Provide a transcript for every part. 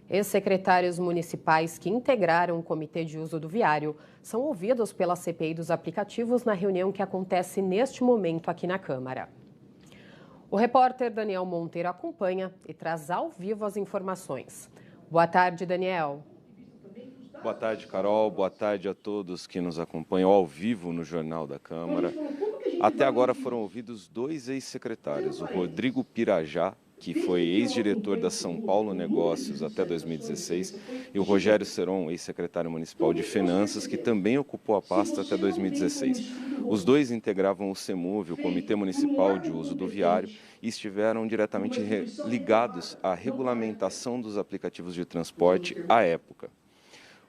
Ex-secretários municipais que integraram o Comitê de Uso do Viário são ouvidos pela CPI dos aplicativos na reunião que acontece neste momento aqui na Câmara. O repórter Daniel Monteiro acompanha e traz ao vivo as informações. Boa tarde, Daniel. Boa tarde, Carol. Boa tarde a todos que nos acompanham ao vivo no Jornal da Câmara. Até agora foram ouvidos dois ex-secretários, o Rodrigo Pirajá, que foi ex-diretor da São Paulo Negócios até 2016, e o Rogério Seron, ex-secretário municipal de Finanças, que também ocupou a pasta até 2016. Os dois integravam o CEMUV, o Comitê Municipal de Uso do Viário, e estiveram diretamente ligados à regulamentação dos aplicativos de transporte à época.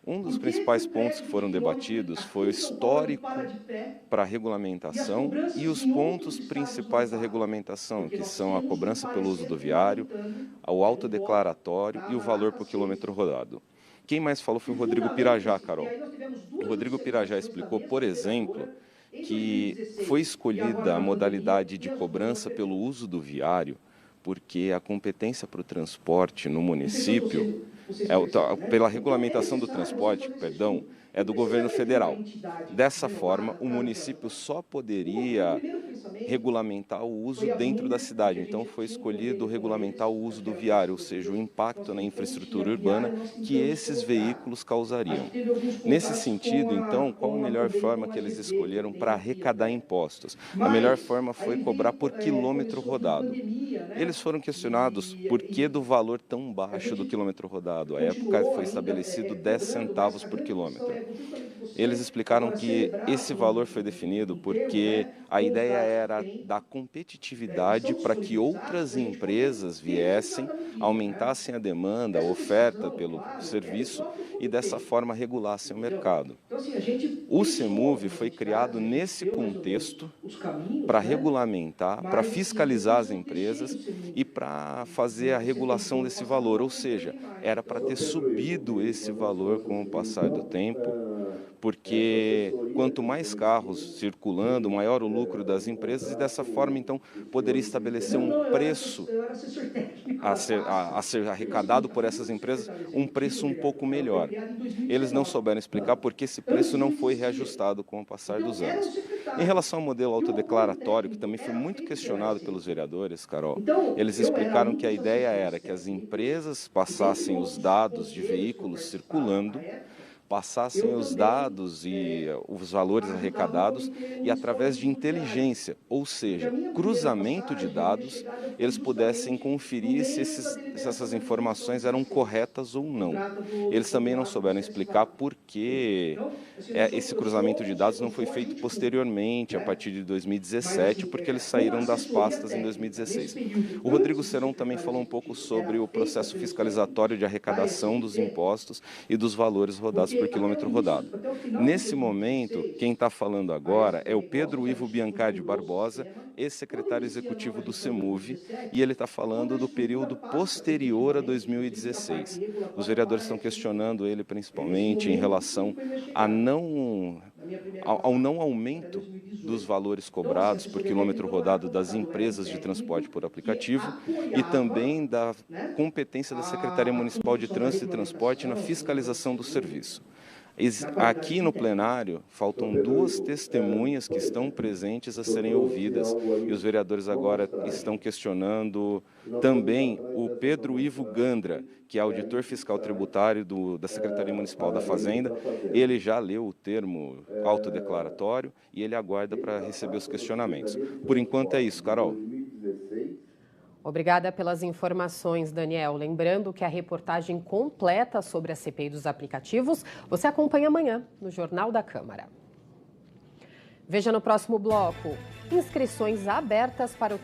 Um dos principais pontos que foram debatidos foi o histórico para a regulamentação e os pontos principais da regulamentação, que são a cobrança pelo uso do viário, o autodeclaratório e o valor por quilômetro rodado. Quem mais falou foi o Rodrigo Pirajá, Carol. O Rodrigo Pirajá explicou, por exemplo, que foi escolhida a modalidade de cobrança pelo uso do viário porque a competência para o transporte no município, pela regulamentação do transporte, perdão, é do governo federal. Dessa forma, o município só poderia regulamentar o uso dentro da cidade. Então, foi escolhido regulamentar o uso do viário, ou seja, o impacto na infraestrutura urbana que esses veículos causariam. Nesse sentido, então, qual a melhor forma que eles escolheram para arrecadar impostos? A melhor forma foi cobrar por quilômetro rodado. Eles foram questionados por que do valor tão baixo do quilômetro rodado. À época foi estabelecido 10 centavos por quilômetro. Eles explicaram que esse valor foi definido porque a ideia era dar competitividade para que outras empresas viessem, aumentassem a demanda, a oferta pelo serviço e dessa forma regulassem o mercado. O CEMUV foi criado nesse contexto para regulamentar, para fiscalizar as empresas e para fazer a regulação desse valor, ou seja, era para ter subido esse valor com o passar do tempo, porque quanto mais carros circulando, maior o lucro das empresas e dessa forma, então, poderia estabelecer um preço a ser arrecadado por essas empresas, um preço um pouco melhor. Eles não souberam explicar por que esse preço não foi reajustado com o passar dos anos. Em relação ao modelo autodeclaratório, que também foi muito questionado pelos vereadores, Carol, eles explicaram que a ideia era que as empresas passassem os dados de veículos circulando, passassem os dados e os valores arrecadados e através de inteligência, ou seja, cruzamento de dados, eles pudessem conferir se essas informações eram corretas ou não. Eles também não souberam explicar por que esse cruzamento de dados não foi feito posteriormente, a partir de 2017, porque eles saíram das pastas em 2016. O Rodrigo Seron também falou um pouco sobre o processo fiscalizatório de arrecadação dos impostos e dos valores rodados por quilômetro rodado. Nesse momento, quem está falando agora é o Pedro Ivo Biancardi Barbosa, ex-secretário executivo do CEMUV, e ele está falando do período posterior a 2016. Os vereadores estão questionando ele principalmente em relação ao não aumento dos valores cobrados por quilômetro rodado das empresas de transporte por aplicativo e também da competência da Secretaria Municipal de Trânsito e Transporte na fiscalização do serviço. Aqui no plenário, faltam duas testemunhas que estão presentes a serem ouvidas e os vereadores agora estão questionando também o Pedro Ivo Gandra, que é auditor fiscal tributário da Secretaria Municipal da Fazenda. Ele já leu o termo autodeclaratório e ele aguarda para receber os questionamentos. Por enquanto é isso, Carol. Obrigada pelas informações, Daniel. Lembrando que a reportagem completa sobre a CPI dos aplicativos você acompanha amanhã no Jornal da Câmara. Veja no próximo bloco: inscrições abertas para o